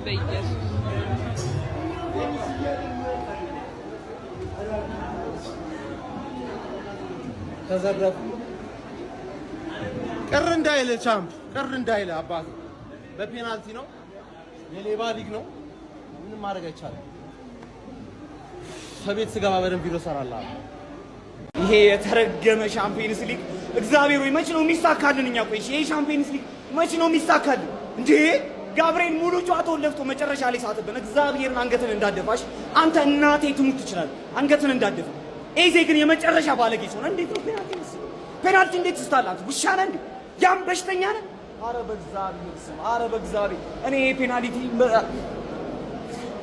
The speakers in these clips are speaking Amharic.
በኢየሱስ ተዘረፉ። ቅር እንዳይል ቻምፕ ቅር እንዳይል አባቱ በፔናልቲ ነው። የሌባ ሊግ ነው። ምንም ማድረግ አይቻልም። ከቤት ስገባ በደንብ ቪዲዮ ሰራለሁ። ይሄ የተረገመ ሻምፒዮንስ ሊግ እግዚአብሔር ወይ መቼ ነው የሚሳካልን? እኛ ቆይ ይሄ ሻምፒዮንስ ሊግ መቼ ነው የሚሳካልን እንዴ? ጋብርኤል ሙሉ ጨዋታውን ለፍቶ መጨረሻ ላይ ሳትበን እግዚአብሔርን አንገትን እንዳደፋሽ አንተ እናቴ ትሙት ትችላለህ። አንገትን እንዳደፋ ኤዜ ግን የመጨረሻ ባለጌ ሆነ። እንዴት ነው ፔናልቲ እንዴት ትስታላት? ውሻ ነህ እንዴ? ያም በሽተኛ ነህ? አረ በእግዚአብሔር ስም፣ አረ በእግዚአብሔር እኔ ፔናልቲ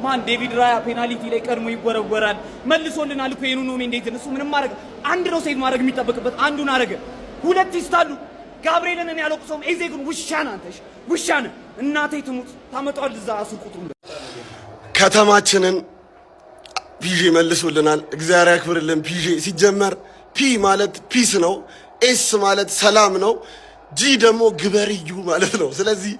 ማን ዴቪድ ራያ ፔናልቲ ላይ ቀድሞ ይወረወራል። መልሶልናል እኮ የኑኖ ሜንዴዝ እሱ ምንም ማድረግ አንድ ነው ሴቭ ማድረግ የሚጠበቅበት አንዱን አረገ። ሁለት ይስታሉ። ጋብርኤልን እኔ ያለቁሰውም ኤዜ ግን ውሻ ነህ አንተሽ ውሻ ነህ። እናቴ ትሙት ታመጣዋል እዛ አስቁጥሩ። ከተማችንን ፒጄ መልሶልናል። እግዚአብሔር ያክብርልን ፒጄ። ሲጀመር ፒ ማለት ፒስ ነው፣ ኤስ ማለት ሰላም ነው፣ ጂ ደግሞ ግበርዩ ማለት ነው። ስለዚህ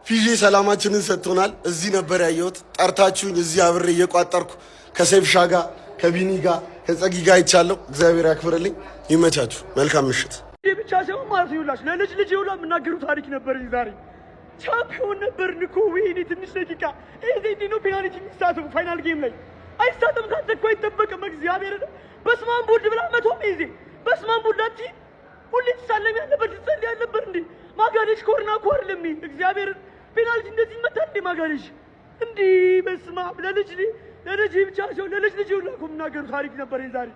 ፒጄ ሰላማችንን ሰጥቶናል። እዚህ ነበር ያየሁት። ጠርታችሁኝ እዚህ አብሬ እየቋጠርኩ ከሴፍሻ ጋር ከቢኒ ጋር ከጸጊ ጋር አይቻለሁ። እግዚአብሔር ያክብርልኝ። ይመቻችሁ። መልካም ምሽት። ይህ ብቻ ሳይሆን ማለት ይውላሽ ለልጅ ይውላ የምናገሩ ታሪክ ነበር። ዛሬ ቻምፒዮን ነበር ንኮ። ወይኔ ትንሽ ደቂቃ ኤዜ እንዲህ ነው ፔናልቲ የሚሳተፉ ፋይናል ጌም ላይ አይሳተም። ካንተ እኮ አይጠበቅም። እግዚአብሔር በስማን ቦልድ ብላ መቶም ኤዜ በስማን ቦልድ አቲ ሁሌ ተሳለም ያለበት ትጸል ያለበት እንዴ ማጋለሽ ኮርና ኮር ለሚ እግዚአብሔር ፔናልቲ እንደዚህ ይመታል እንዴ ማጋለሽ እንዴ? በስማ ለልጅ ብቻ ሰው ለልጅ ይውላ እኮ የምናገሩ ታሪክ ነበር ዛሬ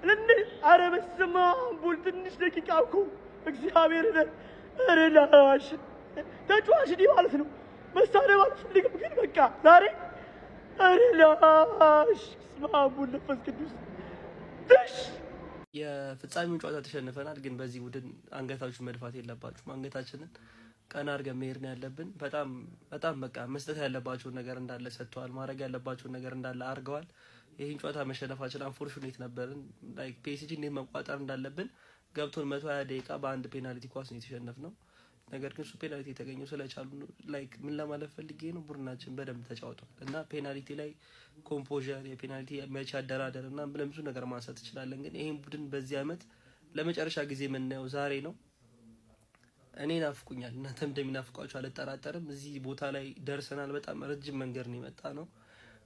እንዴ። አረ በስማ ቦልድ ትንሽ ደቂቃ እኮ እግዚአብሔር አረ ላሽ ተጫዋች ዲ ማለት ነው መሳሪያ አልፈልግም ግን በቃ ዛሬ አረ ላሽ ስማቡን ለፈስ ቅዱስ ትሽ የፍጻሜውን ጨዋታ ተሸንፈናል። ግን በዚህ ቡድን አንገታችሁን መድፋት የለባችሁም። አንገታችንን ቀና አድርገን መሄድ ነው ያለብን። በጣም በቃ መስጠት ያለባቸውን ነገር እንዳለ ሰጥተዋል። ማድረግ ያለባቸውን ነገር እንዳለ አድርገዋል። ይህን ጨዋታ መሸነፋችን አንፎርቹኔት ነበርን። ላይክ ፒኤስጂ እንዴት መቋጠር እንዳለብን ገብቶን 120 ደቂቃ በአንድ ፔናልቲ ኳስ ነው የተሸነፍነው። ነገር ግን እሱ ፔናልቲ የተገኘው ስለቻሉ ላይክ ምን ለማለት ፈልጌ ነው፣ ቡድናችን በደንብ ተጫውቷል እና ፔናልቲ ላይ ኮምፖዠር የፔናልቲ መቼ አደራደር እና ብዙ ነገር ማንሳት እንችላለን። ግን ይሄን ቡድን በዚህ አመት ለመጨረሻ ጊዜ የምናየው ዛሬ ነው። እኔ ናፍቁኛል፣ እናንተም እንደሚናፍቋችሁ አልጠራጠርም። እዚህ ቦታ ላይ ደርሰናል። በጣም ረጅም መንገድ ነው የመጣ ነው።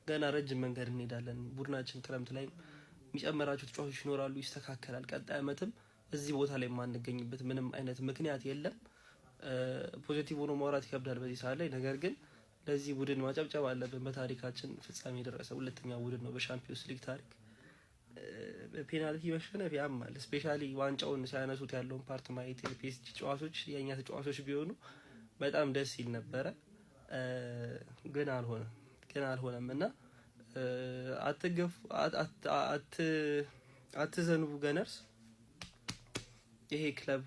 ገና ረጅም መንገድ እንሄዳለን። ቡድናችን ክረምት ላይ የሚጨመራቸው ተጫዋቾች ይኖራሉ፣ ይስተካከላል። ቀጣይ አመትም እዚህ ቦታ ላይ የማንገኝበት ምንም አይነት ምክንያት የለም። ፖዚቲቭ ሆኖ ማውራት ይከብዳል በዚህ ሰዓት ላይ። ነገር ግን ለዚህ ቡድን ማጨብጨብ አለብን። በታሪካችን ፍጻሜ የደረሰ ሁለተኛ ቡድን ነው በሻምፒዮንስ ሊግ ታሪክ። ፔናልቲ መሸነፍ ያማል። ስፔሻሊ ዋንጫውን ሲያነሱት ያለውን ፓርት ማየት የፒኤስጂ ተጫዋቾች የኛ ተጫዋቾች ቢሆኑ በጣም ደስ ይል ነበረ። ግን አልሆነም እና አትዘኑ ገነርስ። ይሄ ክለብ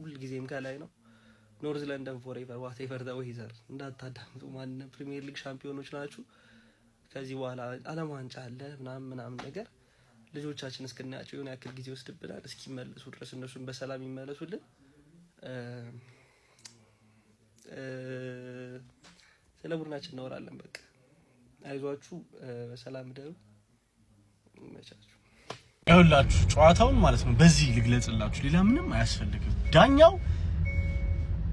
ሁልጊዜም ከላይ ነው። ኖርዝ ለንደን ፎሬቨር ዋቴቨር ዘ ዌዘር እንዳታዳምጡ። ማንንም ፕሪሚየር ሊግ ሻምፒዮኖች ናችሁ። ከዚህ በኋላ ዓለም ዋንጫ አለ ምናምን ነገር ልጆቻችን እስክናያቸው የሆነ ያክል ጊዜ ወስድብናል። እስኪመለሱ ድረስ እነሱን በሰላም ይመለሱልን። ስለ ቡድናችን እናወራለን። በቃ አይዟችሁ፣ በሰላም ደሩ፣ ይመቻችሁ። ይኸውላችሁ ጨዋታውን ማለት ነው በዚህ ልግለጽላችሁ፣ ሌላ ምንም አያስፈልግም። ዳኛው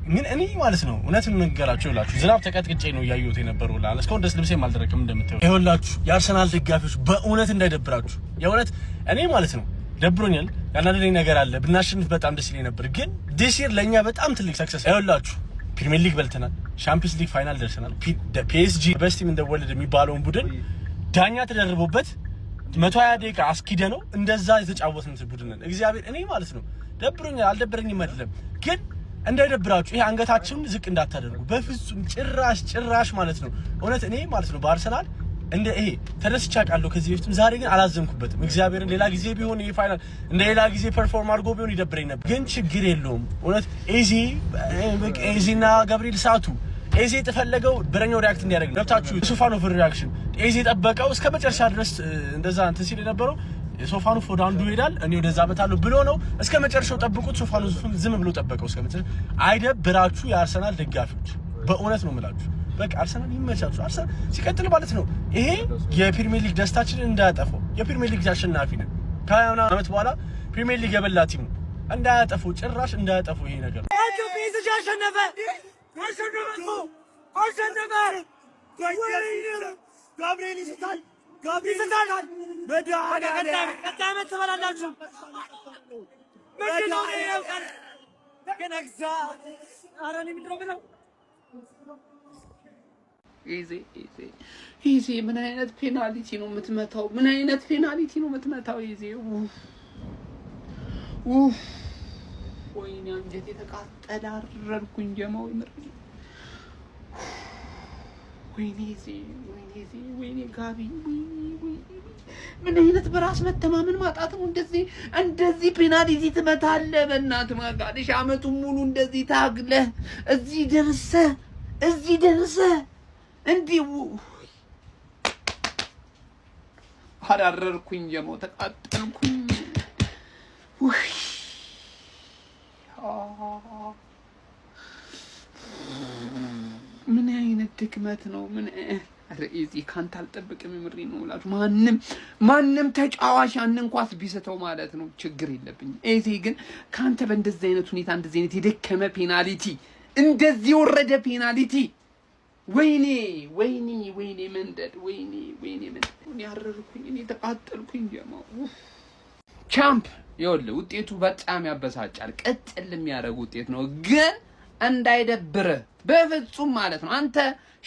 ምን እኔ ማለት ነው እውነቱን ነገራችሁ። ይኸውላችሁ ዝናብ ተቀጥቅጬ ነው ያየሁት የነበረው ላለ እስካሁን ድረስ ልብሴም አልደረቀም እንደምታዩት። ይኸውላችሁ የአርሰናል ደጋፊዎች በእውነት እንዳይደብራችሁ፣ የእውነት እኔ ማለት ነው ደብሮኛል። ያናደደኝ ነገር አለ። ብናሸንፍ በጣም ደስ ይለኝ ነበር፣ ግን ዲስ ይር ለኛ በጣም ትልቅ ሰክሰስ። ይኸውላችሁ ፕሪሚየር ሊግ በልተናል፣ ቻምፒየንስ ሊግ ፋይናል ደርሰናል። ፒኤስጂ በስቲም እንደወለደ የሚባለውን ቡድን ዳኛ ተደርቦበት 120 ደቂቃ አስኪደ ነው እንደዛ የተጫወትን ቡድን ነን። እግዚአብሔር እኔ ማለት ነው ደብሮኛል። አልደበረኝም አይደለም፣ ግን እንዳይደብራችሁ ይሄ አንገታችሁን ዝቅ እንዳታደርጉ በፍጹም ጭራሽ ማለት ነው። እውነት እኔ ማለት ነው በአርሰናል እንደ ይሄ ተደስቻ ቃለሁ ከዚህ በፊትም፣ ዛሬ ግን አላዘንኩበትም። እግዚአብሔርን ሌላ ጊዜ ቢሆን ይሄ ፋይናል እንደ ሌላ ጊዜ ፐርፎርም አድርጎ ቢሆን ይደብረኝ ነበር፣ ግን ችግር የለውም። እውነት ኤዚና ገብርኤል ሳቱ ኤዚ የተፈለገው በረኛው ሪአክት እንዲያደርግ ገብታችሁ ሶፋኖቭ ሪአክሽን ኤዚ ጠበቀው እስከ መጨረሻ ድረስ እንደዛ እንትን ሲል የነበረው ሶፋኖቭ ወደ አንዱ ይሄዳል እኔ ወደዛ በታለሁ ብሎ ነው እስከ መጨረሻው ጠብቁት። ሶፋኖቭ ዝም ብሎ ጠበቀው እስከ መጨረሻ። አይደብራችሁ የአርሰናል ደጋፊዎች፣ በእውነት ነው የምላችሁ። በቃ አርሰናል ይመቻችሁ። አርሰናል ሲቀጥል ማለት ነው ይሄ የፕሪሚየር ሊግ ደስታችንን እንዳያጠፋው። የፕሪሚየር ሊግ አሸናፊ ነን ከ20 ዓመት በኋላ ፕሪሚየር ሊግ የበላ ቲም ነው። እንዳያጠፋው ጭራሽ እንዳያጠፋው ይሄ ነገር ጋብሪኤል ይስታል በዳመት ተበላላችሁ ምንድነው ያውቃል ገነግዛ አራኒ ምድረው ኢዜ ምን አይነት ፔናልቲ ነው የምትመታው? ምን አይነት ፔናልቲ ነው የምትመታው? ኢዜ ወይኔ አንጀቴ ተቃጠለ። አረርኩኝ ጀማው ምር ወይኔ ጋቢ ምን አይነት በራስ መተማመን ማጣት ነው? እንደዚህ ፔናልቲ ትመታለህ? በእናትህ ማጋደሽ አመቱን ሙሉ እንደዚህ ታግለህ እዚህ ደርሰህ እንዲሁ አራረርኩኝ ጀማው ተቃጠልኩኝ። ምን አይነት ድክመት ነው? ምን ረኢዚ ካንተ አልጠብቅም። ምሪ ነው ብላችሁ ማንም ተጫዋች ያንን ኳስ ቢስተው ማለት ነው ችግር የለብኝ። ኤዚ ግን ካንተ በእንደዚህ አይነት ሁኔታ እንደዚህ አይነት የደከመ ፔናልቲ እንደዚህ ወረደ ፔናልቲ ወይኔ መንደድ ወይኔ ያረርኩኝ እኔ ተቃጠልኩኝ ጀማው። ቻምፕ ይኸውልህ ውጤቱ በጣም ያበሳጫል። ቀጥል የሚያደርግ ውጤት ነው ግን እንዳይደብር በፍጹም ማለት ነው። አንተ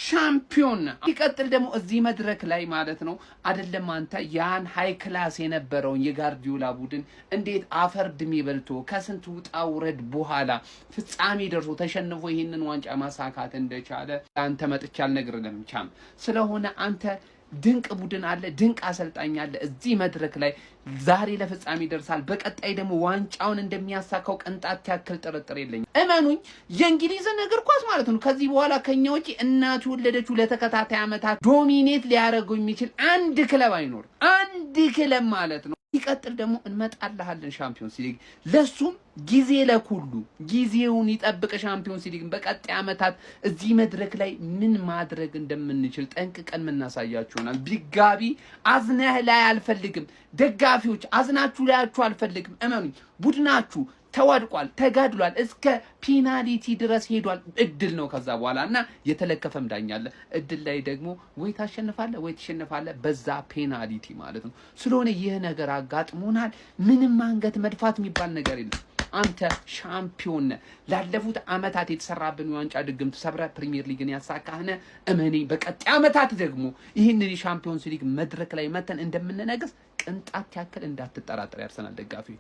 ሻምፒዮን ይቀጥል ደግሞ እዚህ መድረክ ላይ ማለት ነው አይደለም አንተ ያን ሃይ ክላስ የነበረውን የጋርዲዮላ ቡድን እንዴት አፈር ድሜ በልቶ ከስንት ውጣ ውረድ በኋላ ፍጻሜ ደርሶ ተሸንፎ ይሄንን ዋንጫ ማሳካት እንደቻለ አንተ መጥቻ አልነግርህም ቻም። ስለሆነ አንተ ድንቅ ቡድን አለ፣ ድንቅ አሰልጣኝ አለ። እዚህ መድረክ ላይ ዛሬ ለፍጻሜ ደርሳል። በቀጣይ ደግሞ ዋንጫውን እንደሚያሳካው ቅንጣት ያክል ጥርጥር የለኝም። እመኑኝ የእንግሊዝን እግር ኳስ ማለት ነው ከዚህ በኋላ ከኛ ውጪ እናቱ ወለደችው ለተከታታይ ዓመታት ዶሚኔት ሊያደርገው የሚችል አንድ ክለብ አይኖር፣ አንድ ክለብ ማለት ነው። ይቀጥል ደግሞ እንመጣልሃለን ሻምፒዮንስ ሊግ ለሱም ጊዜ ለኩሉ ጊዜውን ይጠብቅ። ሻምፒዮንስ ሊግ በቀጣይ ዓመታት እዚህ መድረክ ላይ ምን ማድረግ እንደምንችል ጠንቅቀን እናሳያችሁናል። ቢጋቢ አዝነህ ላይ አልፈልግም። ደጋፊዎች አዝናችሁ ላያችሁ አልፈልግም። እመኑኝ ቡድናችሁ ተዋድቋል፣ ተጋድሏል፣ እስከ ፔናልቲ ድረስ ሄዷል። እድል ነው ከዛ በኋላና የተለከፈም ዳኛለ እድል ላይ ደግሞ ወይ ታሸንፋለህ ወይ ትሸንፋለህ በዛ ፔናልቲ ማለት ነው። ስለሆነ ይህ ነገር አጋጥሞናል። ምንም አንገት መድፋት የሚባል ነገር የለም። አንተ ሻምፒዮን ነህ። ላለፉት ዓመታት የተሰራብን የዋንጫ ድግምት ሰብረ ፕሪሚየር ሊግን ያሳካህነ እመኔ በቀጣይ ዓመታት ደግሞ ይህንን የሻምፒዮንስ ሊግ መድረክ ላይ መተን እንደምንነግስ ቅንጣት ያክል እንዳትጠራጠር ያርሰናል ደጋፊ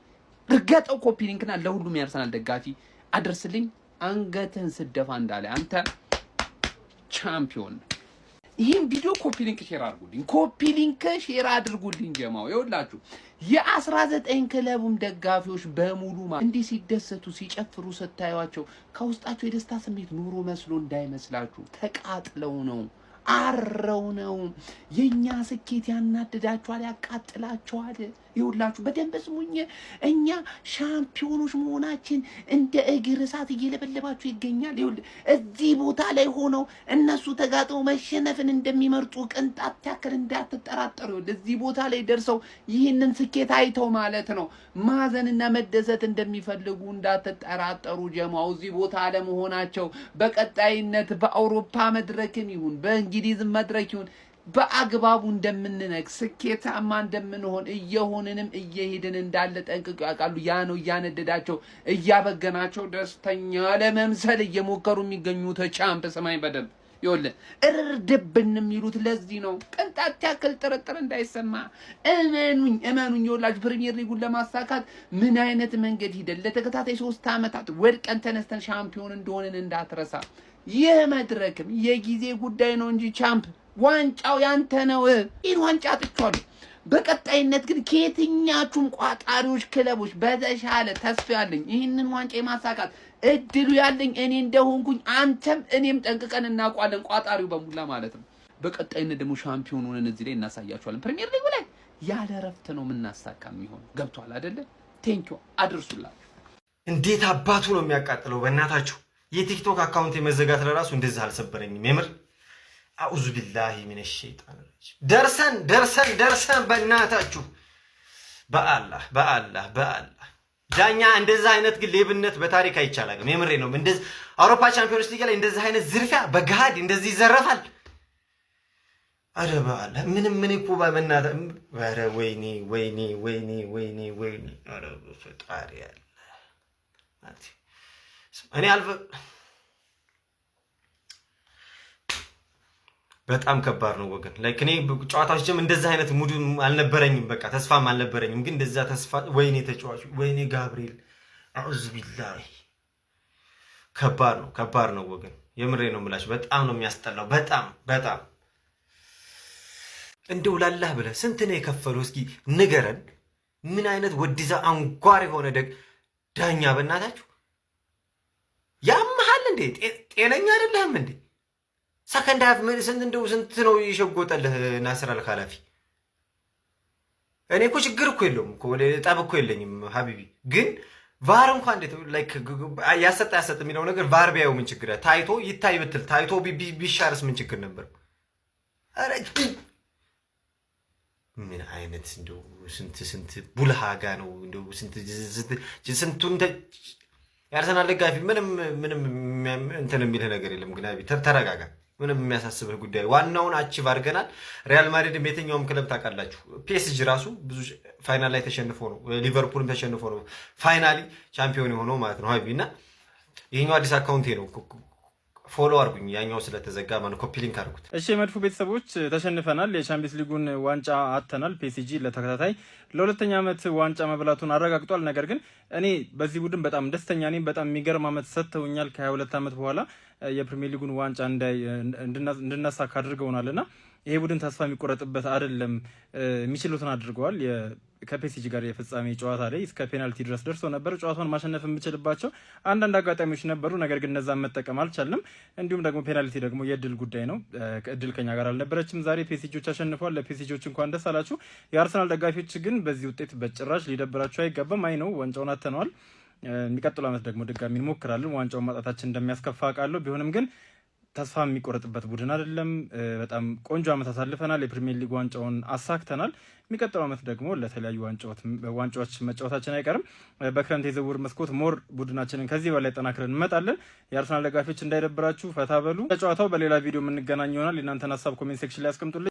እርገጠው ኮፒ ሊንክና ለሁሉም ያርሰናል ደጋፊ አድርስልኝ። አንገትህን ስደፋ እንዳለ አንተ ቻምፒዮን። ይሄን ቪዲዮ ኮፒ ሊንክ ሼር አድርጉልኝ፣ ኮፒ ሊንክ ሼር አድርጉልኝ ጀማው። ይኸውላችሁ የ19 ክለቡም ደጋፊዎች በሙሉ እንዲህ ሲደሰቱ ሲጨፍሩ ስታዩዋቸው ከውስጣቸው የደስታ ስሜት ኑሮ መስሎ እንዳይመስላችሁ ተቃጥለው ነው አረው ነው። የኛ ስኬት ያናድዳችኋል፣ ያቃጥላችኋል። ይኸውላችሁ በደንብ ስሙኝ። እኛ ሻምፒዮኖች መሆናችን እንደ እግር እሳት እየለበለባችሁ ይገኛል። ይኸውልህ እዚህ ቦታ ላይ ሆነው እነሱ ተጋጥመው መሸነፍን እንደሚመርጡ ቅንጣት ያክል እንዳትጠራጠሩ። ይኸውልህ እዚህ ቦታ ላይ ደርሰው ይህንን ስኬት አይተው ማለት ነው ማዘንና መደሰት እንደሚፈልጉ እንዳትጠራጠሩ ጀማው። እዚህ ቦታ ለመሆናቸው በቀጣይነት በአውሮፓ መድረክም ይሁን በእንግሊዝ መድረክ ይሁን በአግባቡ እንደምንነግስ ስኬታማ እንደምንሆን እየሆንንም እየሄድን እንዳለ ጠንቅቀው ያውቃሉ። ያ ነው እያነደዳቸው እያበገናቸው ደስተኛ ለመምሰል እየሞከሩ የሚገኙት። ቻምፕ ሰማይ በደንብ ይኸውልህ እርድብን የሚሉት ለዚህ ነው። ቅንጣት ያክል ጥርጥር እንዳይሰማ እመኑኝ። ይኸውላችሁ ፕሪሚየር ሊጉን ለማሳካት ምን አይነት መንገድ ሂደን ለተከታታይ 3 ዓመታት ወድቀን ተነስተን ሻምፒዮን እንደሆነን እንዳትረሳ። ይህ መድረክም የጊዜ ጉዳይ ነው እንጂ ቻምፕ ዋንጫው ያንተ ነው። ይህን ዋንጫ አጥቻለሁ። በቀጣይነት ግን ከየትኛችሁም ቋጣሪዎች ክለቦች በተሻለ ተስፋ ያለኝ ይህንን ዋንጫ የማሳካት እድሉ ያለኝ እኔ እንደሆንኩኝ አንተም እኔም ጠንቅቀን እናውቃለን፣ ቋጣሪው በሙላ ማለት ነው። በቀጣይነት ደግሞ ሻምፒዮን ሆነን እዚህ ላይ እናሳያችኋለን። ፕሪሚየር ሊጉ ላይ ያለ ረፍት ነው የምናሳካ የሚሆን። ገብቷል አይደለ? ቴንኪው አድርሱላችሁ። እንዴት አባቱ ነው የሚያቃጥለው በእናታችሁ። የቲክቶክ አካውንት የመዘጋት ለራሱ እንደዚህ አልሰበረኝም የምር አዑዙ ቢላሂ ሚነሽ ሸይጣን ረጂም። ደርሰን በእናታችሁ በአላህ ዳኛ እንደዛ አይነት ግን ሌብነት በታሪክ አይቻላልም። የምሬ ነው። እንደዚህ አውሮፓ ቻምፒዮንስ ሊግ ላይ እንደዚህ አይነት ዝርፊያ በጋድ እንደዚህ ይዘረፋል። አረ በአላህ ምን እኮ በመናታ አረ ወይኔ አረ ፈጣሪ ያለ እኔ በጣም ከባድ ነው ወገን። ላይክ እኔ ጨዋታዎች ጀም እንደዛ አይነት ሙድ አልነበረኝም፣ በቃ ተስፋም አልነበረኝም። ግን እንደዛ ተስፋ ወይኔ ተጫዋቹ ወይኔ ጋብሪኤል አዑዙ ቢላሂ ከባድ ነው ወገን። የምሬ ነው የምላችሁ። በጣም ነው የሚያስጠላው። በጣም እንደው ላላህ ብለህ ስንት ነው የከፈለው? እስኪ ንገረን። ምን አይነት ወዲዛ አንጓር የሆነ ዳኛ በእናታችሁ ያመሃል እንዴ? ጤነኛ አይደለህም እንዴ? ሰከንድ ሀፍ ስንት ነው የሸጎጠልህ ናስር አልካላፊ? እኔ እኮ ችግር እኮ የለውም እኮ ጠብ እኮ የለኝም ሀቢቢ። ግን ቫር እንኳን እንዴት ላይክ ያሰጣ የሚለው ነገር ቫር ቢያየው ምን ችግር ታይቶ ይታይ ብትል ታይቶ ቢሻርስ ምን ችግር ነበር? አረ ምን አይነት እንደው ስንት ቡልሃጋ ነው እንደው ስንቱን የአርሰናል ደጋፊ ምንም እንትን የሚልህ ነገር የለም። ግን አቢ ተረጋጋ። ምንም የሚያሳስብህ ጉዳይ ዋናውን አቺቭ አድርገናል። ሪያል ማድሪድም የትኛውም ክለብ ታውቃላችሁ፣ ፒኤስጂ ራሱ ብዙ ፋይናል ላይ ተሸንፎ ነው፣ ሊቨርፑልም ተሸንፎ ነው ፋይናሊ ቻምፒዮን የሆነው ማለት ነው ሀቢ። እና ይሄኛው አዲስ አካውንቴ ነው፣ ፎሎ አድርጉኝ። ያኛው ስለተዘጋ ማለት ኮፒ ሊንክ አድርጉት። እሺ መድፉ ቤተሰቦች ተሸንፈናል። የቻምፒየንስ ሊጉን ዋንጫ አጥተናል። ፒኤስጂ ለተከታታይ ለሁለተኛ ዓመት ዋንጫ መብላቱን አረጋግጧል። ነገር ግን እኔ በዚህ ቡድን በጣም ደስተኛ ነኝ። በጣም የሚገርም ዓመት ሰጥተውኛል። ከ22 ዓመት በኋላ የፕሪሚየር ሊጉን ዋንጫ እንድናሳካ አድርገውናልና ይሄ ቡድን ተስፋ የሚቆረጥበት አይደለም። የሚችሉትን አድርገዋል። ከፒኤስጂ ጋር የፍጻሜ ጨዋታ ላይ እስከ ፔናልቲ ድረስ ደርሶ ነበር። ጨዋታውን ማሸነፍ የምችልባቸው አንዳንድ አጋጣሚዎች ነበሩ፣ ነገር ግን እነዛን መጠቀም አልቻልንም። እንዲሁም ደግሞ ፔናልቲ ደግሞ የእድል ጉዳይ ነው። እድል ከኛ ጋር አልነበረችም። ዛሬ ፒኤስጂዎች አሸንፈዋል። ለፒኤስጂዎች እንኳን ደስ አላችሁ። የአርሰናል ደጋፊዎች ግን በዚህ ውጤት በጭራሽ ሊደብራቸው አይገባም። አይ ነው ዋንጫውን አተነዋል። የሚቀጥለው ዓመት ደግሞ ድጋሚ እንሞክራለን። ዋንጫውን ማጣታችን እንደሚያስከፋ አውቃለሁ። ቢሆንም ግን ተስፋ የሚቆረጥበት ቡድን አይደለም። በጣም ቆንጆ ዓመት አሳልፈናል። የፕሪሚየር ሊግ ዋንጫውን አሳክተናል። የሚቀጥለው ዓመት ደግሞ ለተለያዩ ዋንጫዎች መጫወታችን አይቀርም። በክረምት የዝውውር መስኮት ሞር ቡድናችንን ከዚህ በላይ ጠናክረን እንመጣለን። የአርሰናል ደጋፊዎች እንዳይደብራችሁ፣ ፈታ በሉ። ለጨዋታው በሌላ ቪዲዮ የምንገናኝ ይሆናል። የእናንተን ሀሳብ ኮሜንት ሴክሽን ላይ ያስቀምጡልኝ።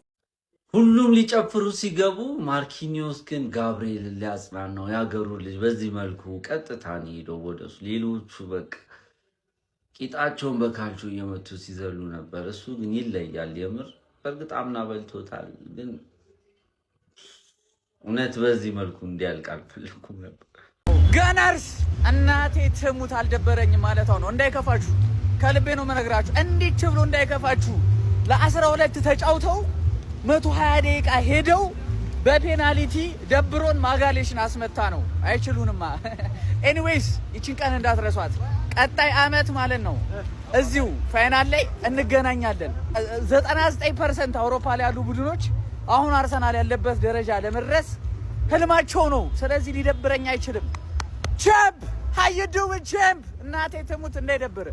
ሁሉም ሊጨፍሩ ሲገቡ ማርኪኒዮስ ግን ጋብሪኤል ሊያጽናናው የሀገሩ ልጅ በዚህ መልኩ ቀጥታ ነው ሄደው ወደሱ። ሌሎቹ በቃ ቂጣቸውን በካልቾ እየመቱ ሲዘሉ ነበር። እሱ ግን ይለያል። የምር በእርግጥ አምና በልቶታል፣ ግን እውነት በዚህ መልኩ እንዲያልቅ አልፈለኩም ነበር። ጋናርስ እናቴ ትሙት አልደበረኝም ማለቷ ነው። እንዳይከፋችሁ ከልቤ ነው መነግራችሁ። እንዴት ብሎ እንዳይከፋችሁ ለ12 ተጫውተው 120 ደቂቃ ሄደው በፔናልቲ ደብሮን ማጋሌሽን አስመታ ነው። አይችሉንማ። ኤኒዌይስ ይችን ቀን እንዳትረሷት። ቀጣይ አመት ማለት ነው እዚሁ ፋይናል ላይ እንገናኛለን። 99% አውሮፓ ላይ ያሉ ቡድኖች አሁን አርሰናል ያለበት ደረጃ ለመድረስ ህልማቸው ነው። ስለዚህ ሊደብረኝ አይችልም። ቻምፕ ሃይዱ ቻምፕ እናቴ ትሙት እንዳይደብር።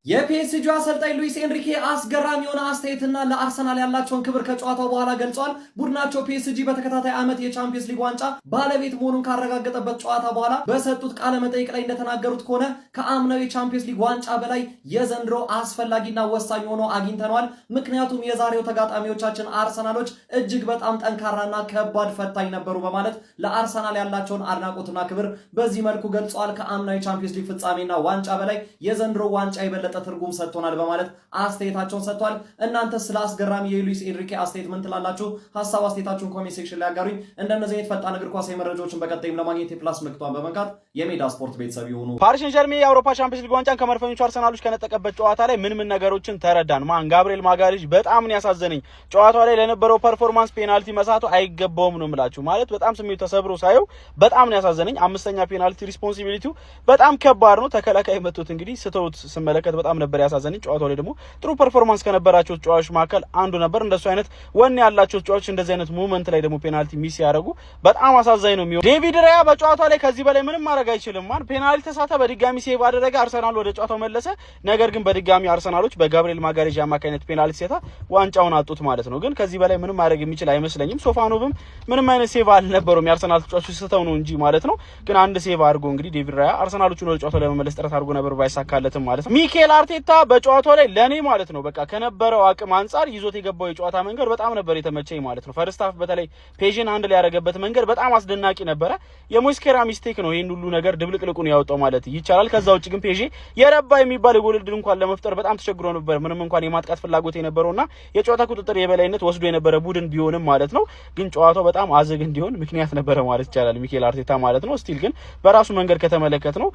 የፒኤስጂ አሰልጣኝ ሉዊስ ኤንሪኬ አስገራሚ የሆነ አስተያየትና ለአርሰናል ያላቸውን ክብር ከጨዋታው በኋላ ገልጸዋል። ቡድናቸው ፒኤስጂ በተከታታይ ዓመት የቻምፒየንስ ሊግ ዋንጫ ባለቤት መሆኑን ካረጋገጠበት ጨዋታ በኋላ በሰጡት ቃለ መጠይቅ ላይ እንደተናገሩት ከሆነ ከአምናው የቻምፒየንስ ሊግ ዋንጫ በላይ የዘንድሮ አስፈላጊና ወሳኝ ሆኖ አግኝተነዋል። ምክንያቱም የዛሬው ተጋጣሚዎቻችን አርሰናሎች እጅግ በጣም ጠንካራና ከባድ ፈታኝ ነበሩ በማለት ለአርሰናል ያላቸውን አድናቆትና ክብር በዚህ መልኩ ገልጸዋል። ከአምናው የቻምፒየንስ ሊግ ፍጻሜና ዋንጫ በላይ የዘንድሮ ዋንጫ የበለጠ ትርጉም ሰጥቶናል በማለት አስተያየታቸውን ሰጥቷል። እናንተ ስለ አስገራሚ የሉዊስ ኤንሪኬ አስተያየት ምን ትላላችሁ? ሐሳብ አስተያየታችሁን ኮሜንት ሴክሽን ላይ አጋሩኝ። እንደነዚህ አይነት ፈጣን እግር ኳስ መረጃዎችን በቀጣይም ለማግኘት የፕላስ ምልክቷን በመንካት የሜዳ ስፖርት ቤተሰብ ይሁኑ። ፓሪስ ሴን ዠርሜን የአውሮፓ ቻምፒየንስ ሊግ ዋንጫን ከመድፈኞቹ አርሰናሎች ከነጠቀበት ጨዋታ ላይ ምን ነገሮችን ተረዳን? ጋብሪኤል ማጋሌሽ በጣም ነው ያሳዘነኝ። ጨዋታው ላይ ለነበረው ፐርፎርማንስ ፔናልቲ መሳቱ አይገባውም ነው የምላችሁ። ማለት በጣም ስሜቱ ተሰብሮ ሳየው በጣም ነው ያሳዘነኝ። አምስተኛ ፔናልቲ ሪስፖንሲቢሊቲው በጣም ከባድ ነው። ተከላካይ መጥቶት እንግዲህ ስተውት ስመለከት በጣም ነበር ያሳዘነኝ። ጨዋታው ላይ ደግሞ ጥሩ ፐርፎርማንስ ከነበራቸው ተጫዋቾች መካከል አንዱ ነበር። እንደሱ አይነት ወኔ ያላቸው ተጫዋቾች እንደዚህ አይነት ሞመንት ላይ ደግሞ ፔናልቲ ሚስ ያደርጉ በጣም አሳዛኝ ነው የሚሆነው። ዴቪድ ራያ በጨዋታው ላይ ከዚህ በላይ ምንም ማድረግ አይችልም። ማን ፔናልቲ ተሳተ፣ በድጋሚ ሴቭ አደረገ፣ አርሰናል ወደ ጨዋታው መለሰ። ነገር ግን በድጋሚ አርሰናሎች በጋብሪኤል ማጋሌዥ አማካኝነት ፔናልቲ ሲታ ዋንጫውን አጡት ማለት ነው። ግን ከዚህ በላይ ምንም ማድረግ የሚችል አይመስለኝም። ሶፋኖቭም ምንም አይነት ሴቭ አልነበረውም፣ የአርሰናል ተጫዋቾች ስተው ነው እንጂ ማለት ነው። ግን አንድ ሴቭ አድርጎ እንግዲህ ዴቪድ ራያ አርሰናሎቹን ወደ ጨዋታው ላይ መመለስ ጥረት አድርጎ ነበር፣ ባይሳካለትም ማለት ነው። ሚኬል አርቴታ በጨዋታው ላይ ለኔ ማለት ነው በቃ ከነበረው አቅም አንጻር ይዞት የገባው የጨዋታ መንገድ በጣም ነበር የተመቸኝ ማለት ነው። ፈርስት ሃፍ በተለይ ፔዥን አንድ ላይ ያደረገበት መንገድ በጣም አስደናቂ ነበረ። የሞስኬራ ሚስቴክ ነው ይሄን ሁሉ ነገር ድብልቅልቁን ያወጣው ማለት ይቻላል። ከዛ ውጭ ግን ፔዥ የረባ የሚባል የጎል ዕድል እንኳን ለመፍጠር በጣም ተቸግሮ ነበር፣ ምንም እንኳን የማጥቃት ፍላጎት የነበረውና የጨዋታ ቁጥጥር የበላይነት ወስዶ የነበረ ቡድን ቢሆንም ማለት ነው። ግን ጨዋታው በጣም አዘግ እንዲሆን ምክንያት ነበረ ማለት ይቻላል ሚኬል አርቴታ ማለት ነው። ስቲል ግን በራሱ መንገድ ከተመለከት ነው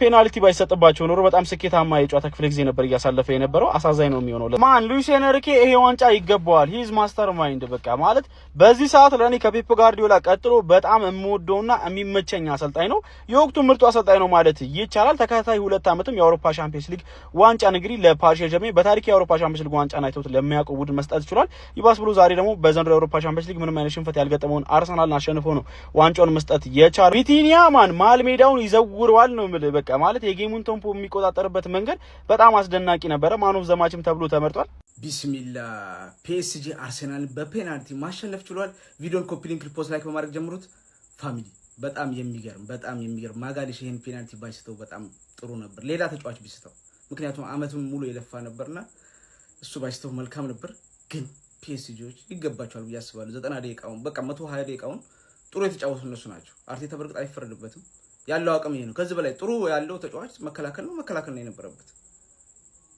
ፔናልቲ ባይሰጥባቸው ኖሮ በጣም ስኬታማ የጨዋታ ክፍለ ጊዜ ነበር እያሳለፈ የነበረው። አሳዛኝ ነው የሚሆነው ማን ሉዊስ ኤንሪኬ ይሄ ዋንጫ ይገባዋል። ሂዝ ማስተር ማይንድ በቃ ማለት በዚህ ሰዓት ለኔ ከፔፕ ጋርዲዮላ ቀጥሎ በጣም የምወደውና የሚመቸኝ አሰልጣኝ ነው። የወቅቱ ምርጡ አሰልጣኝ ነው ማለት ይቻላል። ተከታታይ 2 ዓመትም የአውሮፓ ቻምፒየንስ ሊግ ዋንጫ እንግዲህ ለፓሪስ ጀርሜን በታሪክ የአውሮፓ ቻምፒየንስ ሊግ ዋንጫ አይተውት ለሚያውቁ ቡድን መስጠት ይችላል። ይባስ ብሎ ዛሬ ደግሞ በዘንድሮ የአውሮፓ ቻምፒየንስ ሊግ ምንም አይነት ሽንፈት ያልገጠመውን አርሰናልን አሸንፎ ነው ዋንጫውን መስጠት የቻለው። ቪቲኒያ ማን መሀል ሜዳውን ይዘውረዋል ነው የምልህ በቃ ማለት የጌሙን ቴምፖ የሚቆጣጠርበት መንገድ በጣም አስደናቂ ነበረ። ማን ኦፍ ዘ ማችም ተብሎ ተመርጧል። ቢስሚላ ፒኤስጂ አርሰናልን በፔናልቲ ማሸነፍ ችሏል። ቪዲዮን ኮፒ ሊንክ ሪፖስት ላይክ በማድረግ ጀምሩት ፋሚሊ። በጣም የሚገርም ማጋሌሽ ይሄን ፔናልቲ ባይስተው በጣም ጥሩ ነበር። ሌላ ተጫዋች ቢስተው ምክንያቱም አመቱን ሙሉ የለፋ ነበርና እሱ ባይስተው መልካም ነበር። ግን ፒኤስጂዎች ይገባቸዋል ብዬ አስባለሁ። 90 ደቂቃውን በቃ 120 ደቂቃውን ጥሩ የተጫወቱ እነሱ ናቸው። አርቴታ በርግጥ አይፈረድበትም፣ ያለው አቅም ይሄ ነው። ከዚህ በላይ ጥሩ ያለው ተጫዋች መከላከል ነው የነበረበት።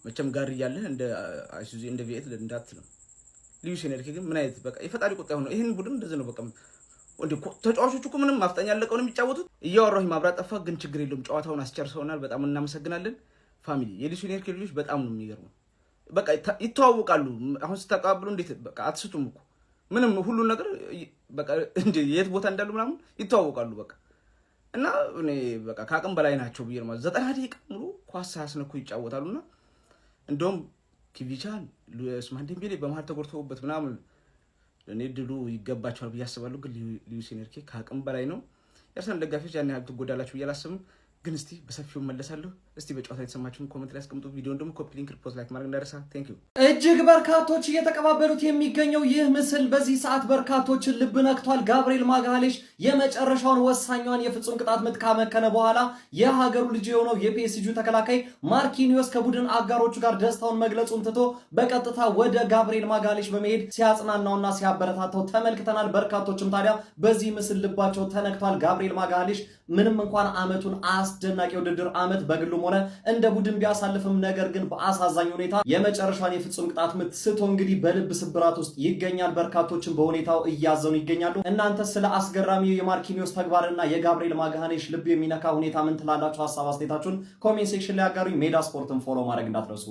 መቼም ጋር ያለ እንደ አይሱዚ እንደ ቪኤት እንዳትለው። ሉዊስ ኤንሪኬ ግን ምን አይነት በቃ የፈጣሪ ቁጣ ሆነ። ይሄን ቡድን እንደዚህ ነው በቃ እንዴ ተጫዋቾቹ እኮ ምንም ማፍጠኛ ያለቀው ነው የሚጫወቱት። እያወራሁ ማብራት ጠፋ፣ ግን ችግር የለውም። ጨዋታውን አስጨርሰውናል። በጣም እናመሰግናለን ፋሚሊ። የሉዊስ ኤንሪኬ ልጆች በጣም ነው የሚገርመው። በቃ ይተዋወቃሉ። አሁን ስታቀባብሉ እንዴት በቃ አትስቱም እኮ ምንም ሁሉ ነገር በቃ እንዴ የት ቦታ እንዳሉ ምናምን ይተዋወቃሉ በቃ እና እኔ በቃ ከአቅም በላይ ናቸው ብዬ ማለት 90 ደቂቃ ሙሉ ኳስ ሳያስነኩ ይጫወታሉና እንደውም ኪቪቻን ሉዊስ ዴምቤሌ በመሃል ተጎድተውበት ምናምን እኔ ድሉ ይገባቸዋል ብዬ አስባለሁ። ግን ሉዊስ ኤንሪኬ ከአቅም በላይ ነው። የአርሰናል ደጋፊዎች ያን ያህል ትጎዳላችሁ ብዬ አላስብም። ግን እስቲ በሰፊው መለሳለሁ። እስቲ በጨዋታ የተሰማችሁን ኮሜንት ላይ አስቀምጡ። ቪዲዮን ደግሞ ኮፒ ሊንክ ሪፖስት ላይክ ማድረግ እንዳይረሳ። ቴንክ ዩ። እጅግ በርካቶች እየተቀባበሉት የሚገኘው ይህ ምስል በዚህ ሰዓት በርካቶችን ልብ ነክቷል። ጋብሪኤል ማጋሌሽ የመጨረሻውን ወሳኛውን የፍጹም ቅጣት ምት ካመከነ በኋላ የሀገሩ ልጅ የሆነው የፒኤስጂ ተከላካይ ማርኪኒዮስ ከቡድን አጋሮቹ ጋር ደስታውን መግለጹን ትቶ በቀጥታ ወደ ጋብሪኤል ማጋሌሽ በመሄድ ሲያጽናናውና ሲያበረታታው ተመልክተናል። በርካቶችም ታዲያ በዚህ ምስል ልባቸው ተነክቷል። ጋብሪኤል ማጋሌሽ ምንም እንኳን አመቱን አስደናቂ ውድድር አመት በግሉም ሆነ እንደ ቡድን ቢያሳልፍም ነገር ግን በአሳዛኝ ሁኔታ የመጨረሻን የፍጹም ቅጣት ምት ስቶ እንግዲህ በልብ ስብራት ውስጥ ይገኛል። በርካቶችም በሁኔታው እያዘኑ ይገኛሉ። እናንተ ስለ አስገራሚው የማርኪኒዮስ ተግባርና የጋብሪኤል ማጋሌሽ ልብ የሚነካ ሁኔታ ምን ትላላችሁ? ሀሳብ አስተያየታችሁን ኮሜንት ሴክሽን ላይ አጋሩኝ። ሜዳ ስፖርትን ፎሎ ማድረግ እንዳትረሱ።